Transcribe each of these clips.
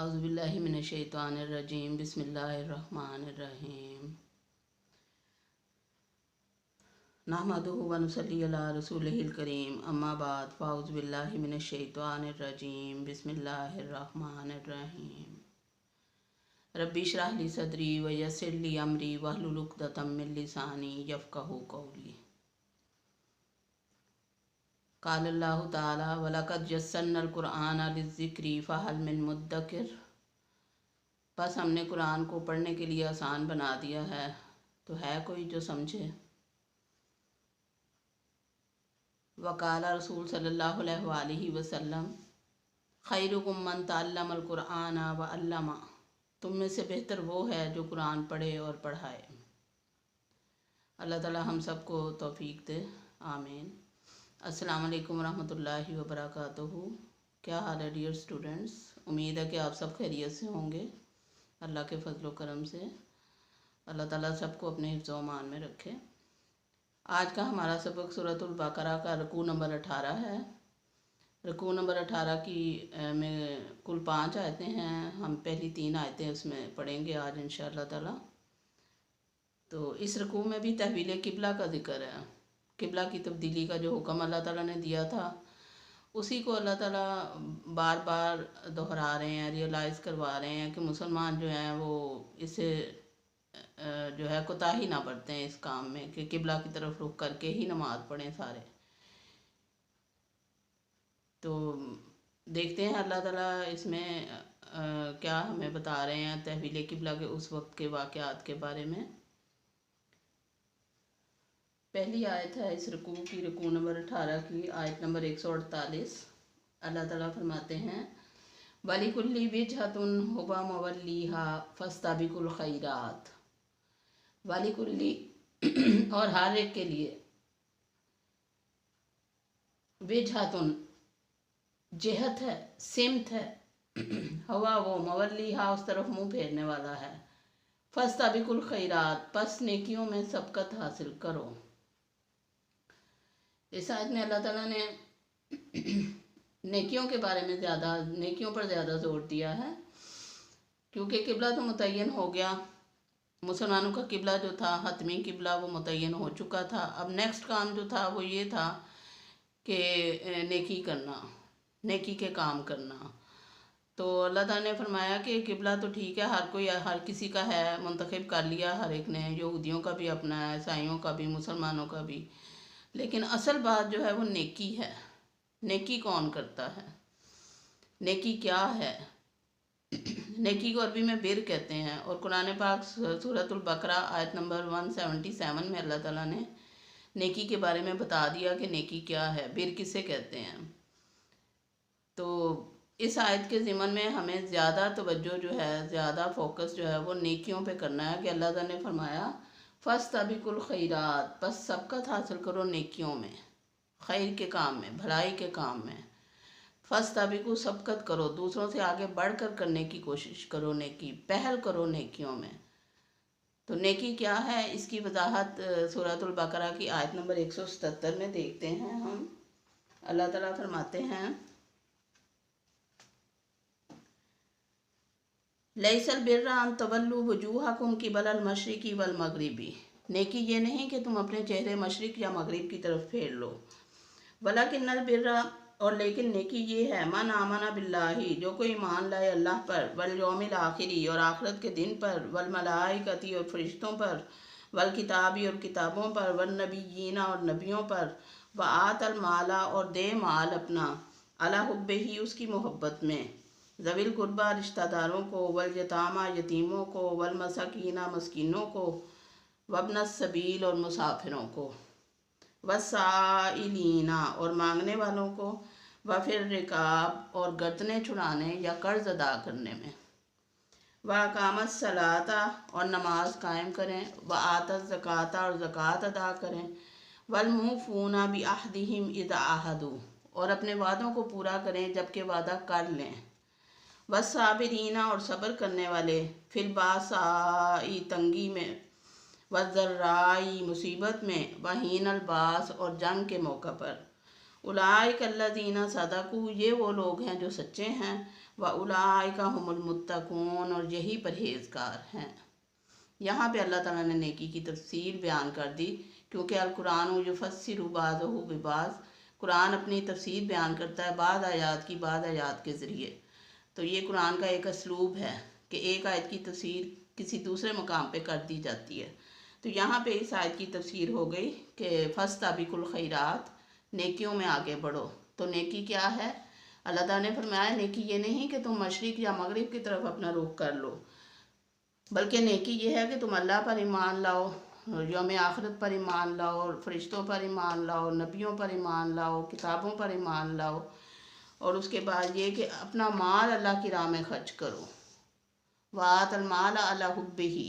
अऊज़ु बिल्लाहि मिनश शैतानिर रजीम बिस्मिल्लाहिर रहमानिर रहीम नहमदुहु व नुसल्ली अला रसूलिहिल करीम अम्मा बाद फ़अऊज़ु बिल्लाहि मिनश शैतानिर रजीम बिस्मिल्लाहिर रहमानिर रहीम रब्बि इश्रह ली सदरी व यस्सिर ली अमरी वहलुल उक़दतम मिन लिसानी यफ़क़हू क़ौली। क़ाल अल्लाहु ताला वलक़द यस्सरनल क़ुरआन लिज़्ज़िक्रि फ़हल मिन मुद्दकिर। बस हमने कुरान को पढ़ने के लिए आसान बना दिया है, तो है कोई जो समझे। वक़ाल रसूल सल्लल्लाहु अलैहि वसल्लम खैरुकुम मन तअल्लमल क़ुरआन व अल्लमा। तुम में से बेहतर वो है जो कुरान पढ़े और पढ़ाए। अल्लाह ताला हम सबको तौफीक दे, आमीन। अस्सलाम वालेकुम रहमतुल्लाहि व बरकातुहू। क्या हाल है डियर स्टूडेंट्स? उम्मीद है कि आप सब खैरियत से होंगे। अल्लाह के फजल व करम से अल्लाह ताला सबको अपने हिफ्ज़ व अमान में रखे। आज का हमारा सबक सूरतुल बकरा का रुकू नंबर 18 है। रुकू नंबर 18 की में कुल 5 आयतें हैं। हम पहली 3 आयतें उसमें पढ़ेंगे आज इंशाअल्लाह ताला। तो इस रुकू में भी तहवील किबला का जिक्र है। किबला की तब्दीली का जो हुक्म अल्लाह ताला ने दिया था, उसी को अल्लाह ताला बार बार दोहरा रहे हैं, रियलाइज़ करवा रहे हैं कि मुसलमान जो हैं वो इसे जो है कोताही ना बरतें इस काम में कि किबला की तरफ रुख करके ही नमाज़ पढ़ें सारे। तो देखते हैं अल्लाह ताला इसमें क्या हमें बता रहे हैं तहवील किबला के उस वक्त के वाक़यात के बारे में। पहली आयत है इस रुकू की, रुकू नंबर 18 की आयत नंबर 148। अल्लाह ताला फरमाते हैं वलिकुल्ली विजहतुन हुवा मवल्लीहा फस्ताबिकुल खैरात। वालिकुल्ली और हर एक के लिए, विजहतुन जेहत है, सिमत है, हवा वो, मवल्लीहा उस तरफ मुंह फेरने वाला है, फस्ताबिकुल खैरात पस नेकियों में सबकत हासिल करो। इस आयत में अल्लाह ताला ने नेकियों के बारे में नेकियों पर ज़्यादा जोर दिया है, क्योंकि किबला तो मुतय्यन हो गया। मुसलमानों का किबला जो था हतमी किबला वो मुतय्यन हो चुका था। अब नेक्स्ट काम जो था वो ये था कि नेकी करना, नेकी के काम करना। तो अल्लाह ताला ने फरमाया कि किबला तो ठीक है, हर किसी का है, मुंतखब कर लिया हर एक ने, यहूदियों का भी अपना है, ईसाइयों का भी, मुसलमानों का भी। लेकिन असल बात जो है वो नेकी है। नेकी कौन करता है? नेकी क्या है? नेकी को अरबी में बिर कहते हैं। और कुरान पाक सूरतुल बकरा आयत नंबर 177 में अल्लाह ताला ने नेकी के बारे में बता दिया कि नेकी क्या है, बिर किसे कहते हैं। तो इस आयत के ज़िमन में हमें ज़्यादा तवज्जो जो है, ज़्यादा फोकस जो है वो नेकियों पे करना है कि अल्लाह ताला ने फरमाया फस्तबिकुल खैरात, बस सबकत हासिल करो नेकियों में, खैर के काम में, भलाई के काम में। फस्तबिकु सबकत करो, दूसरों से आगे बढ़कर करने की कोशिश करो, नेकी पहल करो नेकियों में। तो नेकी क्या है, इसकी वजाहत सूरतुल बकरा की आयत नंबर 177 में देखते हैं हम। अल्लाह ताला फरमाते हैं लैसल बिर्रा अन तवल्लु वजूहकुम क़िबलल मशरिक़ी वल मग़रिबी। नेकी ये नहीं कि तुम अपने चेहरे मशरिक़ या मग़रिब की तरफ फेर लो। वलाकिन्नल बिर्रा, और लेकिन नेकी ये है, मन आमना बिल्लाही, जो कोई ईमान लाए अल्लाह पर, वल यौमिल आखिरी, और आखिरत के दिन पर, वल मलाइकती, और फरिश्तों पर, वल किताबी, और किताबों पर, वल नबिय्यीना, और नबियों पर, व आतल माला, और दे माल अपना, अला हुब्बिही, उसकी मोहब्बत में, ज़विल कुर्बा, रिश्तेदारों को, वल यतामा, यतीमों को, वल मसाकीना, मस्कीनों को, वब्नस सबील, और मुसाफिरों को, वसाइलीना, और मांगने वालों को, व फिर रिकाब, और गर्दनें छुड़ाने या कर्ज अदा करने में, व अकामत सलाता, और नमाज कायम करें, व आतत ज़काता, और ज़कात अदा करें, वल मूफूना बि अहदिहिम इज़ा आहदू, और अपने वादों को पूरा करें जबकि वादा कर लें, वसाबिरीना, और सब्र करने वाले, फिल बासाई, तंगी में, वज़र्राई, मुसीबत में, वहीनल बास, और जंग के मौका पर, उलाइक अल्लज़ीना सदकू, ये वो लोग हैं जो सच्चे हैं, व उलाइका हुमुल मुत्तकून, और यही परहेज़गार हैं। यहाँ पे अल्लाह ताला ने नेकी की तफसील बयान कर दी, क्योंकि अल कुरान युफ़स्सिरु बाज़ुहु बिबाज़, कुरान अपनी तफसील बयान करता है बाद आयात की बाद आयात के ज़रिए। तो ये कुरान का एक असलूब है कि एक आयत की तफसीर किसी दूसरे मकाम पे कर दी जाती है। तो यहाँ पे इस आयत की तफसीर हो गई कि फस्ताबिकुल खैरात, नेकियों में आगे बढ़ो। तो नेकी क्या है? अल्लाह ताला ने फरमाया नेकी ये नहीं कि तुम मशरिक़ या मगरिब की तरफ अपना रुख कर लो, बल्कि नेकी ये है कि तुम अल्लाह पर ईमान लाओ, यौम आखिरत पर ईमान लाओ, फरिश्तों पर ईमान लाओ, नबियों पर ईमान लाओ, किताबों पर ईमान लाओ, और उसके बाद ये कि अपना माल अल्लाह की राह में खर्च करो। वातल माल अला हुब्बिही,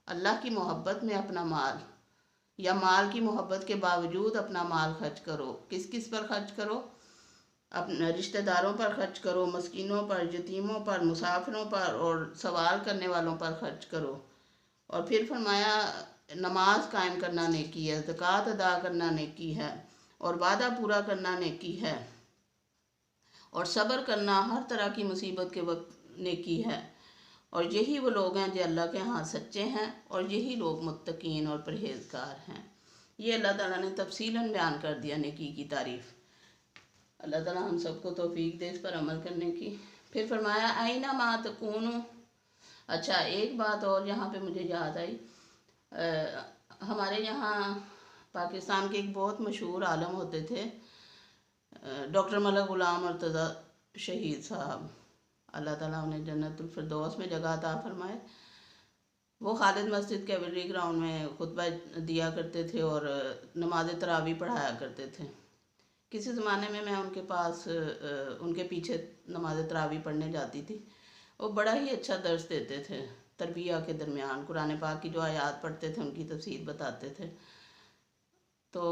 अल्लाह की मोहब्बत में अपना माल, या माल की मोहब्बत के बावजूद अपना माल खर्च करो। किस किस पर खर्च करो? अपने रिश्तेदारों पर खर्च करो, मस्कीनों पर, यतीमों पर, मुसाफिरों पर और सवाल करने वालों पर खर्च करो। और फिर फरमाया नमाज कायम करना नेकी है, ज़कात अदा करना नेकी है, और वादा पूरा करना नेकी है, और सब्र करना हर तरह की मुसीबत के वक्त नेकी है। और यही वो लोग हैं जो अल्लाह के यहाँ सच्चे हैं, और यही लोग मुत्तकीन और परहेज़गार हैं। ये अल्लाह ताला ने तफसीलन बयान कर दिया नेकी की तारीफ़। अल्लाह ताला हम सबको तौफीक दे इस पर अमल करने की। फिर फरमाया आइना मा तकूनु। अच्छा, एक बात और यहाँ पे मुझे याद आई। हमारे यहाँ पाकिस्तान के एक बहुत मशहूर आलम होते थे, डॉक्टर मलक गुलाम मुर्तज़ा शहीद साहब, अल्लाह ताला उन्हें जन्नतुल फिरदौस में जगह अता फरमाए। वो खालिद मस्जिद कैवलरी ग्राउंड में खुतबा दिया करते थे और नमाज तरावी पढ़ाया करते थे। किसी ज़माने में मैं उनके पास उनके पीछे नमाज तरावी पढ़ने जाती थी। वो बड़ा ही अच्छा दर्स देते थे, तरबिया के दरमियान कुरान पाक की जो आयात पढ़ते थे उनकी तफसीर बताते थे। तो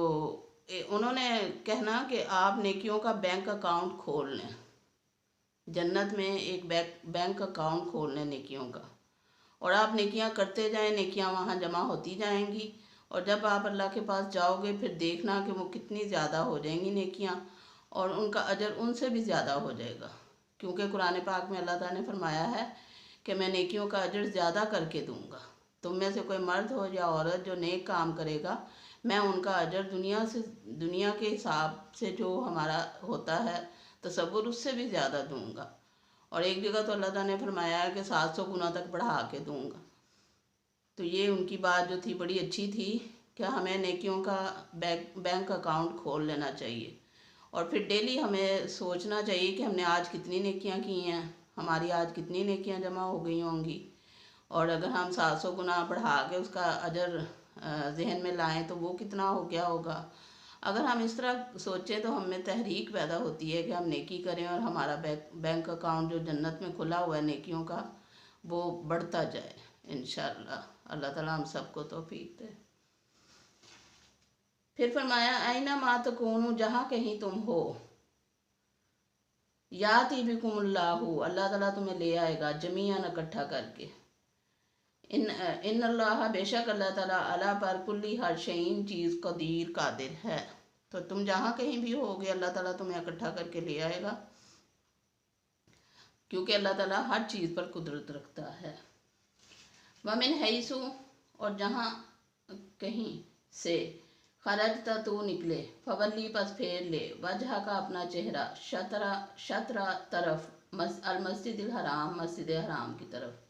उन्होंने कहना कि आप नेकियों का बैंक अकाउंट खोल लें, जन्नत में एक बैंक अकाउंट खोल लें नेकियों का, और आप नेकियां करते जाएं, नेकियां वहाँ जमा होती जाएंगी, और जब आप अल्लाह के पास जाओगे फिर देखना कि वो कितनी ज़्यादा हो जाएंगी नेकियां, और उनका अजर उनसे भी ज़्यादा हो जाएगा। क्योंकि कुरान पाक में अल्लाह ताला ने फरमाया है कि मैं नेकियों का अजर ज़्यादा करके दूँगा। तुम में से कोई मर्द हो या औरत जो नेक काम करेगा, मैं उनका अजर दुनिया के हिसाब से जो हमारा होता है तसव्वुर, उससे भी ज़्यादा दूँगा। और एक जगह तो अल्लाह ताला ने फरमाया है कि 700 गुना तक बढ़ा के दूँगा। तो ये उनकी बात जो थी बड़ी अच्छी थी कि हमें नेकियों का बैंक अकाउंट खोल लेना चाहिए, और फिर डेली हमें सोचना चाहिए कि हमने आज कितनी नेकियां की हैं, हमारी आज कितनी नेकियां जमा हो गई होंगी, और अगर हम 700 गुना बढ़ा के उसका अजर जहन में लाएं तो वो कितना हो गया होगा। अगर हम इस तरह सोचें तो हमें तहरीक पैदा होती है कि हम नेकी करें और हमारा बैंक अकाउंट जो जन्नत में खुला हुआ है नेकियों का, वो बढ़ता जाए इंशाअल्लाह। अल्लाह ताला हम सबको तौफीक दे। फिर फरमाया आइना मा तकूनु, जहाँ कहीं तुम हो, याती बिकुमुल्लाहु, अल्लाह ताला तुम्हें ले आएगा जमीअन इकट्ठा करके। इन अल्लाह, बेशक अल्लाह ताला अला पर कुल्ली हर शैइन, चीज़ कदीर कादिर है। तो तुम जहाँ कहीं भी होगे अल्लाह ताला तुम्हें इकट्ठा करके ले आएगा, क्योंकि अल्लाह ताला हर चीज़ पर कुदरत रखता है। वमिन हैसु, और जहाँ कहीं से, खरजता तू निकले, फवल्ली पस फेर ले, वजह का अपना चेहरा, शतरा तरफ, अल मस्जिदिल हराम, मस्जिद हराम की तरफ।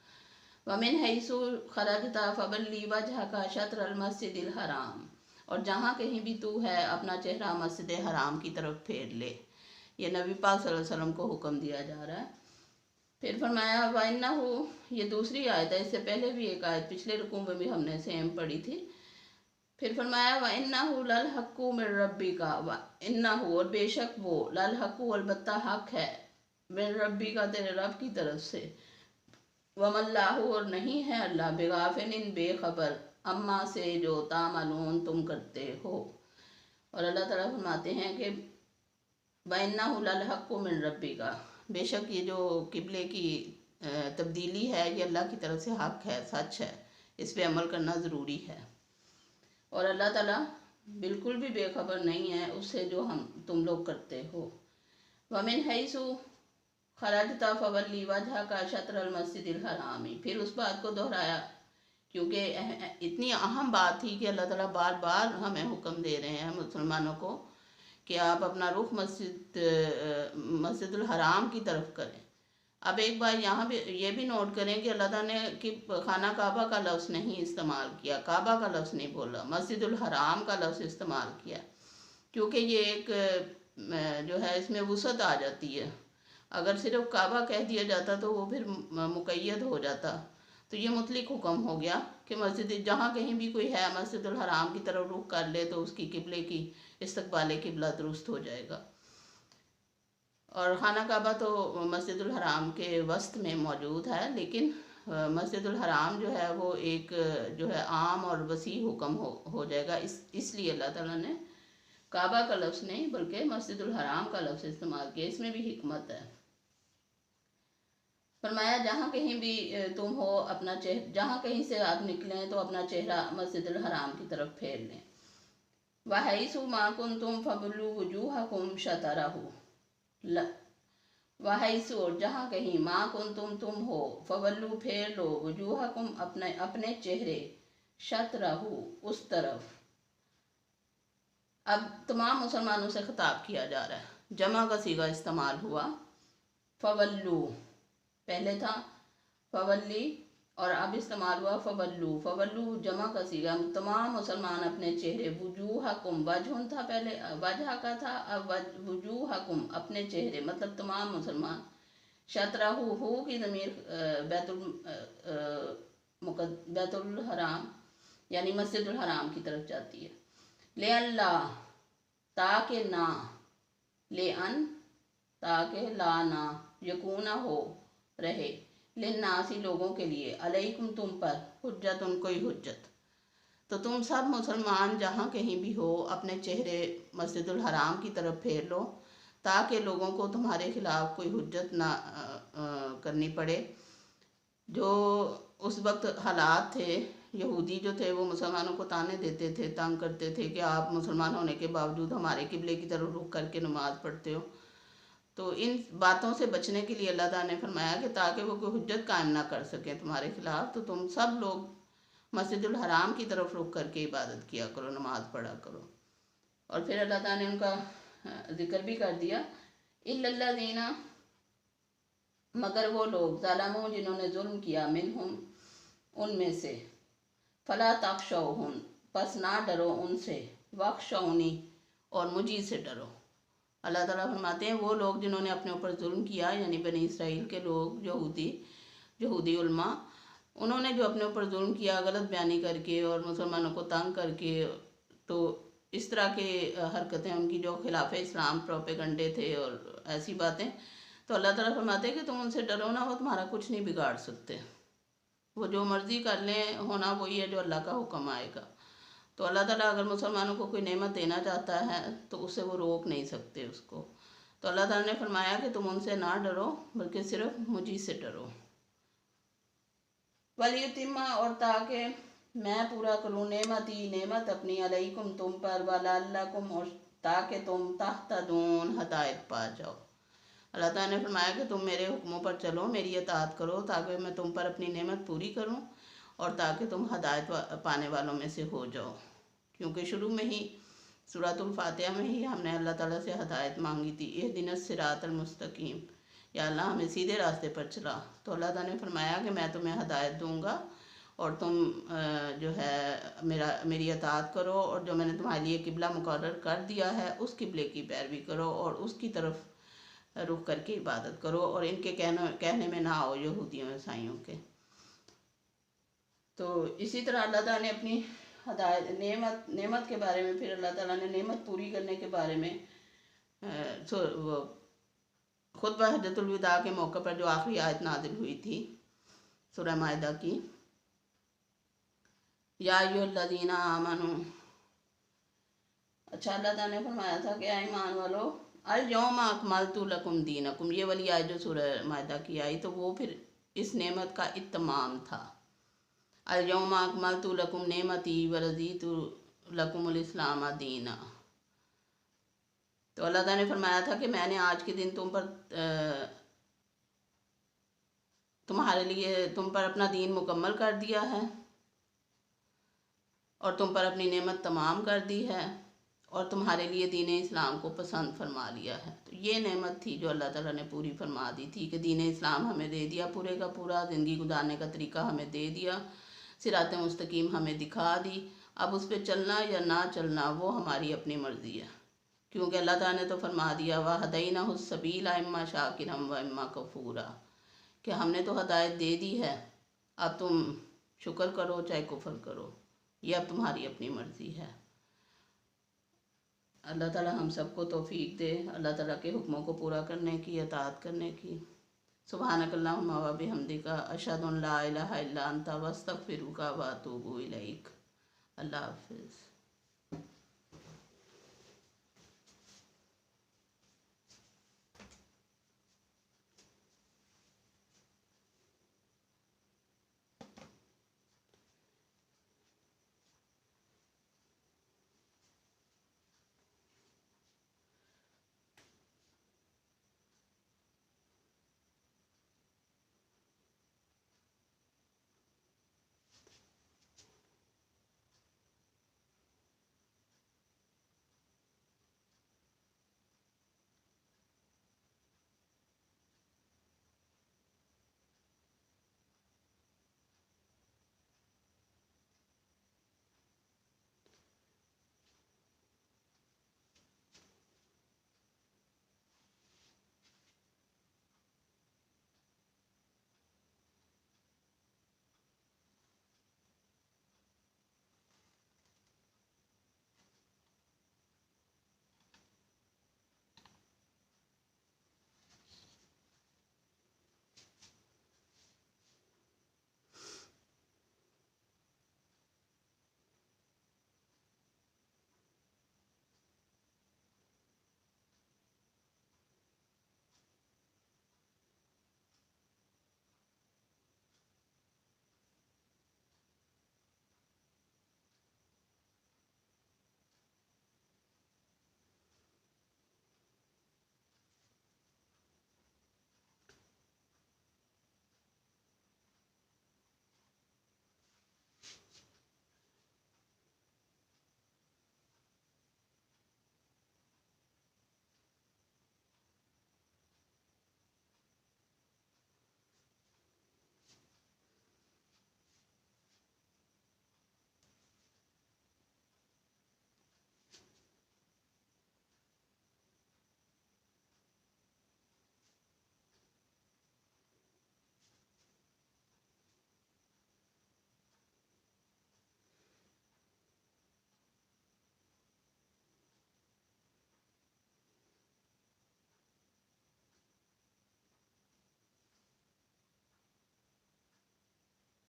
वमिन हैसु खरजता फवल्ली वजह का शतर अल मस्जिदिल हराम, और जहाँ कहीं भी तू है अपना चेहरा मस्जिद हराम की तरफ फेर ले। ये नबी पाक सल्लल्लाहु अलैहि वसल्लम को हुक्म दिया जा रहा है। फिर फरमाया वइन्नहु, ये दूसरी आयत है, इससे पहले भी एक आयत पिछले रुकू में भी हमने सेम पढ़ी थी। फिर फरमाया वइन्नहु लल हक्कु मिर रब्बिका, वइन्नहु, और बेशक वो, लल हक्कु, अलबत्ता हक है, मिर रब्बिका, तेरे रब की तरफ से, वमल्लाहु, और नहीं है अल्लाह, बेगाफिलिन, बेखबर, अम्मा से जो तामलून तुम करते हो। और अल्लाह ताला फरमाते हैं कि वइन्नहु लल हक्कु मिर रब्बिका, बेशक ये जो किबले की तब्दीली है ये अल्लाह की तरफ से हक है, सच है, इस पे अमल करना ज़रूरी है। और अल्लाह ताला बिल्कुल भी बेखबर नहीं है उससे जो तुम लोग करते हो। वमिन हैसु खरजता फवल्ली वजहका शत्रल मस्जिदिल हरामी। फिर उस बात को दोहराया, क्योंकि इतनी अहम बात थी कि अल्लाह ताला बार बार हमें हुक्म दे रहे हैं मुसलमानों को कि आप अपना रुख मस्जिदुल हराम की तरफ करें। अब एक बार यहाँ भी ये भी नोट करें कि अल्लाह ताला ने कि खाना काबा का लफ्ज़ नहीं इस्तेमाल किया, काबा का लफ्ज़ नहीं बोला, मस्जिदुल हराम का लफ्ज़ इस्तेमाल किया, क्योंकि ये एक जो है इसमें वुसअत आ जाती है। अगर सिर्फ काबा कह दिया जाता तो वो फिर मुक़य्यद हो जाता। तो ये मुतलिक हुक्म हो गया कि मस्जिद जहाँ कहीं भी कोई है मस्जिदुल हराम की तरफ रुख कर ले तो उसकी किबले की इस्तकबाल किबला दुरुस्त हो जाएगा। और खाना काबा तो मस्जिदुल हराम के वस्त में मौजूद है, लेकिन मस्जिदुल हराम जो है वो एक जो है आम और वसी हुक्म हो जाएगा। इसलिए अल्लाह ताला ने काबा का लफ्ज़ नहीं बल्कि मस्जिदुल हराम का लफ्ज़ इस्तेमाल किया। इसमें भी हिकमत है। फरमाया जहाँ कहीं भी तुम हो अपना जहाँ कहीं से आप निकलें तो अपना चेहरा मस्जिदुल हराम की तरफ फेर लें। वहैसु मा कुंतुम फवल्लू वुजूहकुम शतरहु। वहैसु और जहाँ कहीं माँ तुम हो फवल्लू फेर लो वजूहकुम अपने चेहरे शतरहु उस तरफ। अब तमाम मुसलमानों से खिताब किया जा रहा है। जमा का सीगा इस्तेमाल हुआ, फवल्लू पहले था फवल्ली और अब इस्तेमाल हुआ फवल्लू। फवल्लू जमा का सीगा, तमाम मुसलमान अपने चेहरे, वजूहकुम वजहुन था पहले, वजह का था, अब वजूहकुम अपने चेहरे, मतलब तमाम मुसलमान। शतराहू हु की ज़मीर बैतुल हराम यानी मस्जिदुल हराम की तरफ जाती है। ले अल्लाह ताके ना, ले अन ताके ला ना, यकूना हो रहे, लिन्नासी लोगों के लिए, अलैकुम तुम पर, हुज्जतुन कोई हुज्जत। तो तुम सब मुसलमान जहाँ कहीं भी हो अपने चेहरे मस्जिदुल हराम की तरफ फेर लो ताकि लोगों को तुम्हारे खिलाफ कोई हुज्जत ना करनी पड़े। जो उस वक्त हालात थे, यहूदी जो थे वो मुसलमानों को ताने देते थे, तंग करते थे कि आप मुसलमान होने के बावजूद हमारे किबले की तरफ रुख करके नमाज़ पढ़ते हो। तो इन बातों से बचने के लिए अल्लाह ताला ने फरमाया कि ताकि वो कोई हुज्जत कायम ना कर सकें तुम्हारे खिलाफ, तो तुम सब लोग मस्जिदुल हराम की तरफ रुख करके इबादत किया करो, नमाज़ पढ़ा करो। और फिर अल्लाह ताला ने उनका ज़िक्र भी कर दिया, इल्लल्लज़ीना मगर वो लोग, ज़ालमू जिन्होंने जुल्म किया, मिनहुम उनमें से, फला तख्शौहुम पस ना डरो उनसे, वख्शौनी और मुझी से डरो। अल्लाह ताला फरमाते हैं वो लोग जिन्होंने अपने ऊपर जुल्म किया यानी बनी इसराइल के लोग, यहूदी उलमा, उन्होंने जो अपने ऊपर जुल्म किया गलत बयानी करके और मुसलमानों को तंग करके, तो इस तरह के हरकतें उनकी जो खिलाफ इस्लाम प्रोपेगंडे थे और ऐसी बातें, तो अल्लाह ताला फरमाते हैं कि तुम उनसे डरो ना, वो तुम्हारा कुछ नहीं बिगाड़ सकते। वो जो मर्ज़ी कर लें, होना वही है जो अल्लाह का हुक्म आएगा। तो अल्लाह ताला अगर मुसलमानों को कोई नेमत देना चाहता है तो उससे वो रोक नहीं सकते उसको। तो अल्लाह ताला ने फरमाया कि तुम उनसे ना डरो बल्कि सिर्फ मुझी से डरो। वलियुतिम्मा और ताकि मैं पूरा करूँ नेमत अपनी, अलैकुम तुम पर, वलअल्लकुम और ताकि तुम तहतदून हिदायत पा जाओ। अल्लाह ताला ने फरमाया कि तुम मेरे हुक्मों पर चलो, मेरी इताअत करो ताकि मैं तुम पर अपनी नेमत पूरी करूं और ताकि तुम हिदायत पाने वालों में से हो जाओ। क्योंकि शुरू में ही सूरतुल फातिहा में ही हमने अल्लाह ताला से हिदायत मांगी थी, इहदिनस सिरातल मुस्तकीम, या अल्लाह हमें सीधे रास्ते पर चला। तो अल्लाह ताला ने फरमाया कि मैं तुम्हें हिदायत दूंगा और तुम जो है मेरी इताअत करो और जो मैंने तुम्हारे लिए किबला मुकर्रर कर दिया है उस किबले की पैरवी करो और उसकी तरफ रुख करके इबादत करो और इनके कहने में ना आओ यहूदियों ईसाइयों के। तो इसी तरह अल्लाह ताला ने अपनी हदायत नेमत के बारे में, फिर अल्लाह ताला ने नेमत पूरी करने के बारे में खुतबा हज्जतुल विदा के मौके पर जो आखिरी आयत नाजिल हुई थी सूरह माइदा की, या अय्युहल्लज़ीना आमनू। अच्छा, अल्लाह ताला ने फरमाया था कि ईमान वालो, अल-यौमा अकमलतु लकुम दीनकुम, ये वाली आयत जो सूरह माइदा की आई तो वो फिर इस नेमत का इत्तमाम था। अल-यौमा अकमलतु लकुम नेमती व रज़ीतु लकुमुल इस्लाम दीना। तो अल्लाह ताला ने फरमाया था कि मैंने आज के दिन तुम पर तुम्हारे लिए तुम पर अपना दीन मुकम्मल कर दिया है और तुम पर अपनी नेमत तमाम कर दी है और तुम्हारे लिए दीन इस्लाम को पसंद फरमा लिया है। तो ये नेमत थी जो अल्लाह ताला ने पूरी फरमा दी थी कि दीन इस्लाम हमें दे दिया, पूरे का पूरा ज़िंदगी गुजारने का तरीका हमें दे दिया, सिरात मुस्तकीम हमें दिखा दी। अब उस पर चलना या ना चलना वो हमारी अपनी मर्ज़ी है, क्योंकि अल्लाह ताला ने तो फरमा दिया वह हदैना सबीला इम्मा शाकिरम व इम्मा कफूरा, कि हमने तो हदायत दे दी है, अब तुम शुक्र करो चाहे कुफर करो, ये अब तुम्हारी अपनी मर्ज़ी है। अल्लाह ताला हम सबको तौफीक दे अल्लाह ताला के हुक्मों को पूरा करने की, अताअत करने की। सुब्हानकल्लाहुम्मा व बिहम्दिका अशहदु अन ला इलाहा इल्ला अंता वस्तगफिरुका व अतूबु इलैक। अल्लाह हाफ़िज़।